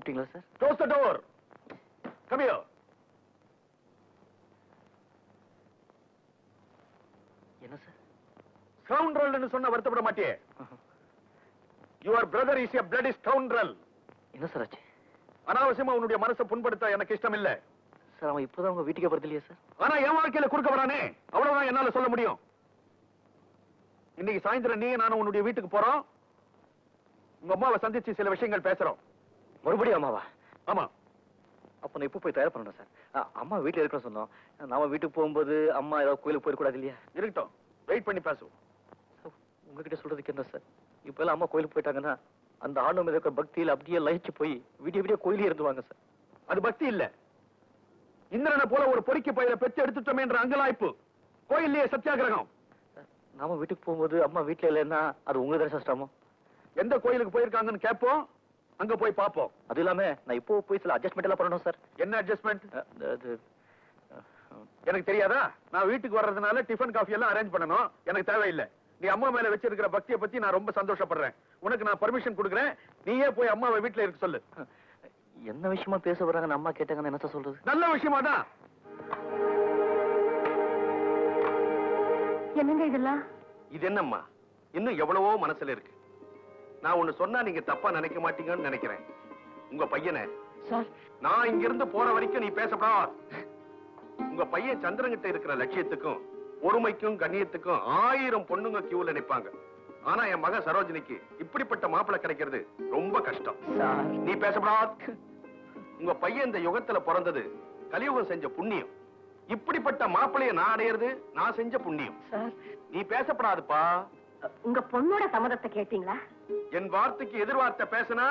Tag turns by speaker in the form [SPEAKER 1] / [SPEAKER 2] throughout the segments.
[SPEAKER 1] கூப்பிட்டீங்களா sir?
[SPEAKER 2] Close the door. Come here.
[SPEAKER 1] என்ன sir?
[SPEAKER 2] Scoundrel சொன்ன வருத்தப்பட மாட்டியே? Your brother is a bloody scoundrel.
[SPEAKER 1] என்ன சார் ஆச்சு?
[SPEAKER 2] அனாவசியமா உன்னுடைய மனசை புண்படுத்த எனக்கு இஷ்டம் இல்ல.
[SPEAKER 1] சார் அவன் இப்பதான் உங்க வீட்டுக்கே வரது இல்லையா சார்?
[SPEAKER 2] ஆனா என் வாழ்க்கையில குறுக்க வரானே, அவ்வளவுதான் என்னால சொல்ல முடியும். இன்னைக்கு சாயந்தரம் நீ நானும் உன்னுடைய வீட்டுக்கு போறோம். உங்க அம்மாவை சந்திச்சு சில விஷயங்கள் பேசுறோம்.
[SPEAKER 1] மறுபடியும் அம்மாவா?
[SPEAKER 2] ஆமா.
[SPEAKER 1] அப்ப நான் இப்ப போய் தயார் பண்ணணும் சார். அம்மா வீட்டுல இருக்கணும் சொன்னோம். நாம வீட்டுக்கு போகும்போது அம்மா ஏதாவது கோயிலுக்கு போயிடக்கூடாது இல்லையா?
[SPEAKER 2] இருக்கட்டும், வெயிட் பண்ணி பேசுவோம்.
[SPEAKER 1] உங்ககிட்ட சொல்றதுக்கு என்ன சார்? இப்ப எல்லாம் அம்மா கோயிலுக்கு போயிட்டாங்கன்னா அந்த ஆண்டு மீது இருக்கிற பக்தியில அப்படியே லயிச்சு போய் விடிய விடிய கோயிலே இருந்துவாங்க சார்.
[SPEAKER 2] அது பக்தி இல்ல, இந்திரனை போல ஒரு பொறுக்கி பயில பெற்று எடுத்துட்டோமே என்ற அங்கலாய்ப்பு. கோயிலே சத்தியாகிரகம்.
[SPEAKER 1] நாம வீட்டுக்கு போகும்போது அம்மா வீட்டுல இல்லைன்னா அது உங்க தானே சிரமம்.
[SPEAKER 2] எந்த கோயிலுக்கு போயிருக்காங்கன்னு கேட்போம், அங்க போய் பாப்போம்.
[SPEAKER 1] அது இல்லாம நான் இப்போ போய் சில அட்ஜஸ்ட்மெண்ட் எல்லாம் பண்ணணும் சார்.
[SPEAKER 2] என்ன அட்ஜஸ்ட்மெண்ட்? எனக்கு தெரியாதா? நான் வீட்டுக்கு வர்றதுனால டிஃபன் காஃபி எல்லாம் அரேஞ்ச் பண்ணணும். எனக்கு தேவையில்லை. நீ அம்மா மேல வச்சிருக்கிற பக்தியை பத்தி நான் ரொம்ப சந்தோஷப்படுறேன். உனக்கு நான் பர்மிஷன் கொடுக்குறேன். நீயே போய் அம்மாவை வீட்டுல இருக்க சொல்லு.
[SPEAKER 1] என்ன விஷயமா பேச வர்றாங்கன்னு அம்மா கேட்டாங்கன்னு என்ன சார் சொல்றது?
[SPEAKER 2] நல்ல விஷயமா தான்.
[SPEAKER 3] என்னங்க இதெல்லாம்?
[SPEAKER 2] இது என்னம்மா, இன்னும் எவ்வளவோ மனசுல இருக்கு. நான் ஒண்ணு சொன்னா நீங்க தப்பா நினைக்க மாட்டீங்கன்னு நினைக்கிறேன். உங்க பையனை
[SPEAKER 1] சார்,
[SPEAKER 2] நான் இங்க இருந்து போற வரைக்கும் நீ பேசப்படா. உங்க பையன் சந்திரங்கிட்ட இருக்கிற லட்சியத்துக்கும் பொறுமைக்கும் கண்ணியத்துக்கும் 1000 பொண்ணுங்க கியூல நிப்பாங்க. ஆனா என் மகன் சரோஜினிக்கு இப்படிப்பட்ட மாப்பிள்ளை கிடைக்கிறது ரொம்ப கஷ்டம். நீ பேசப்படா. உங்க பையன் இந்த யுகத்துல பிறந்தது கலியுகம் செஞ்ச புண்ணியம். இப்படிப்பட்ட மாப்பிள்ளைய நான் அடையிறது நான் செஞ்ச புண்ணியம். நீ பேசப்படாதுப்பா.
[SPEAKER 3] உங்க பொண்ணோட சம்மதத்தை கேட்டீங்களா?
[SPEAKER 2] என் வார்த்தைக்கு எதிர்வார்த்தை பேசினா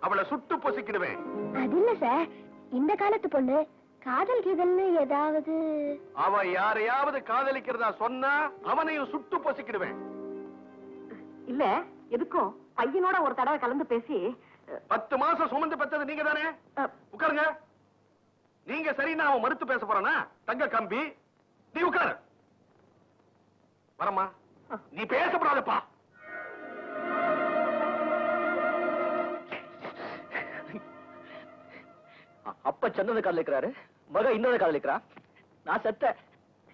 [SPEAKER 2] அவளை சுட்டு பொசிக்கிடுவேன்.
[SPEAKER 4] அது இல்ல சார், இந்த காலத்து பொண்ணு காதல் கீதல்னு ஏதாவது.
[SPEAKER 2] அவ யாரையாவது காதலிக்கிறதா சொன்னா அவனையும் சுட்டு பொசிக்கிடுவேன்.
[SPEAKER 3] இல்ல, எதுக்கும் பையனோட ஒரு தடவை கலந்து பேசி
[SPEAKER 2] 10 மாசம் சுமந்து பெற்றது நீங்க தானே? உட்காருங்க. நீங்க சரின்னா அவன் மறுத்து பேச போறானா? தங்க கம்பி, நீ உட்காரு. வரமா, நீ பேசப்படாதப்பா.
[SPEAKER 1] அப்பா சந்தன காதலிக்கிறாரு, மக இன்னொரு காதலிக்கிறா. நான் செத்த.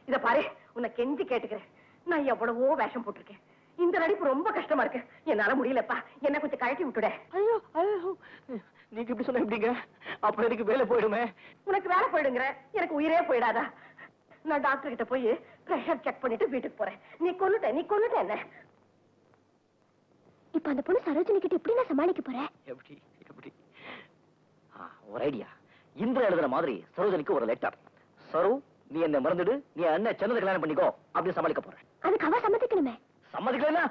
[SPEAKER 3] இத பாரு, உன்னை கெஞ்சி கேட்டுக்கிறேன். நான் எவ்வளவோ வேஷம் போட்டிருக்கேன். இந்த நடிப்பு ரொம்ப கஷ்டமா இருக்கு. என்னால முடியலப்பா. என்ன கொஞ்சம் கழட்டி விட்டுட.
[SPEAKER 1] ஐயோ ஐயோ, நீங்க இப்படி சொன்ன எப்படிங்க? அப்புறம் எனக்கு வேலை போயிடுமே.
[SPEAKER 3] உனக்கு வேலை போயிடுங்கிற, எனக்கு உயிரே போயிடாதா? நான் டாக்டர் கிட்ட போய் பிரஷர் செக் பண்ணிட்டு வீட்டுக்கு போறேன். நீ கொன்னுட்ட என்ன?
[SPEAKER 4] இப்ப அந்த பொண்ணு சரோஜினி கிட்ட எப்படி நான் சமாளிக்க போறேன்?
[SPEAKER 1] எப்படி எப்படி? ஒரு ஐடியா. இந்திர எழுதுற மாதிரி சரோஜனிக்கு ஒரு லெட்டர். சரு, நீ என்ன மறந்துடு, நீ என்ன சென்னதை கல்யாணம் பண்ணிக்கோ அப்படின்னு சமாளிக்க போறேன்.
[SPEAKER 4] அதுக்கு அவ சம்மதிக்கணுமே.
[SPEAKER 1] சம்மதிக்கலன்னா